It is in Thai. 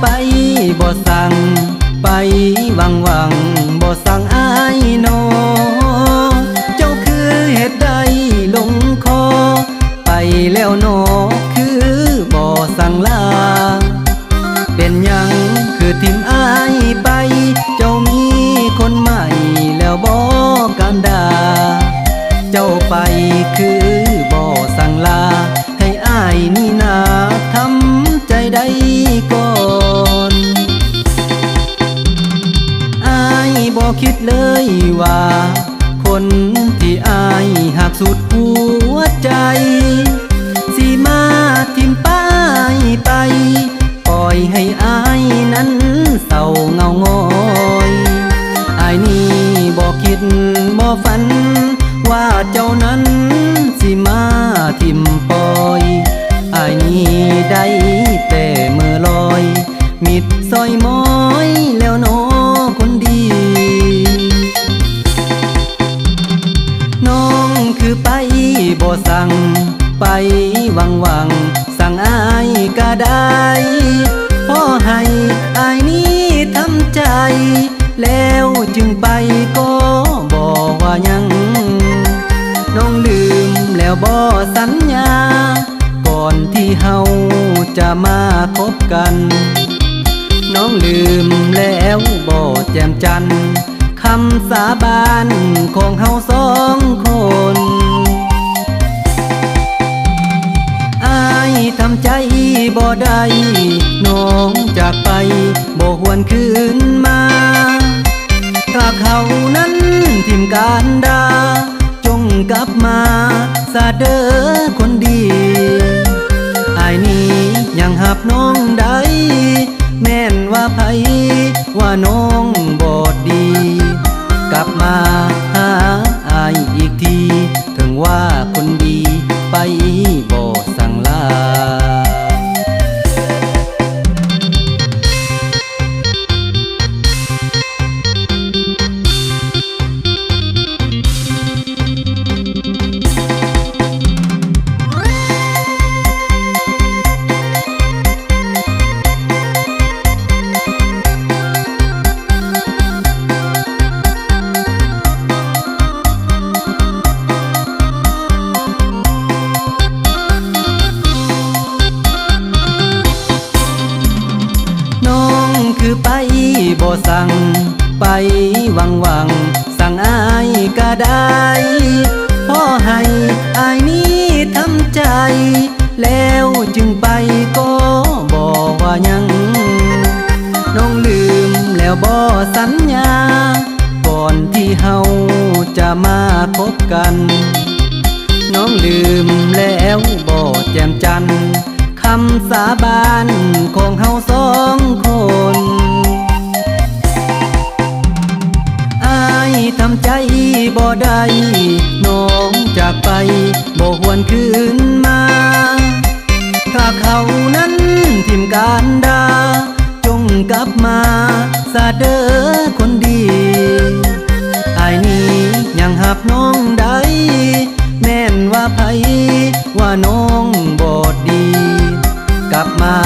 ไปบ่สั่งไปวังบ่สั่งอายโนเจ้าคือเหตุใดลงคอไปแล้วโนคือบ่สั่งลาเป็นยังคือทิมอายไปเจ้ามีคนใหม่แล้วบ่การด่าเจ้าไปคือบ่สั่งลาให้อายนี่นาทำใจได้ก่อนอายบ่คิดเลยว่าคนที่อายหักสุดหัวใจสิมาทิมป้ายไปปล่อยให้อายนั้นเศร้าเงาง้อยอายนี่บ่คิดบ่ฝันว่าเจ้านั้นสิมาทิมปล่อยอายนี่ได้แต่เมื่อลอยมิดซอยม้อยแล้วโนคนดีน้องคือไปบ่สั่งไปวังสั่งอายก็ได้พ่อให้อายนี้ทำใจแล้วจึงไปก็บอกว่ายังน้องลืมแล้วบ่สัญญาก่อนที่เฮาจะมาคบกันน้องลืมแล้วบ่แจ่มจันทร์คำสาบานของเฮาสองคนอายทำใจบ่ได้น้องจากไปบ่หวนคืนมาถ้าเขานั้นทิมการดาจงกลับมาซาเด้อคนดีอายนี้ยังหับน้องได้แม่นว่าไผว่าน้องบ่ดีกลับมาหาอายอีกทีถึงว่าคนดีไปบ่สั่งลาคือไปบ่สั่งไปวังสั่งอายก็ได้พ่อให้อายนี้ทำใจแล้วจึงไปก็บอกว่ายังน้องลืมแล้วบ่สัญญาก่อนที่เฮาจะมาคบกันน้องลืมแล้วบ่แจ่มจันทร์คำสาบานของเฮาสองคนอายทำใจบ่ได้น้องจากไปบ่หวนคืนมาถ้าเขานั้นทิมการดาจงกลับมาซาเด้อคนดีอายนี้ยังหับน้องได้แม่นว่าไผว่าน้องบ่ดีกลับมา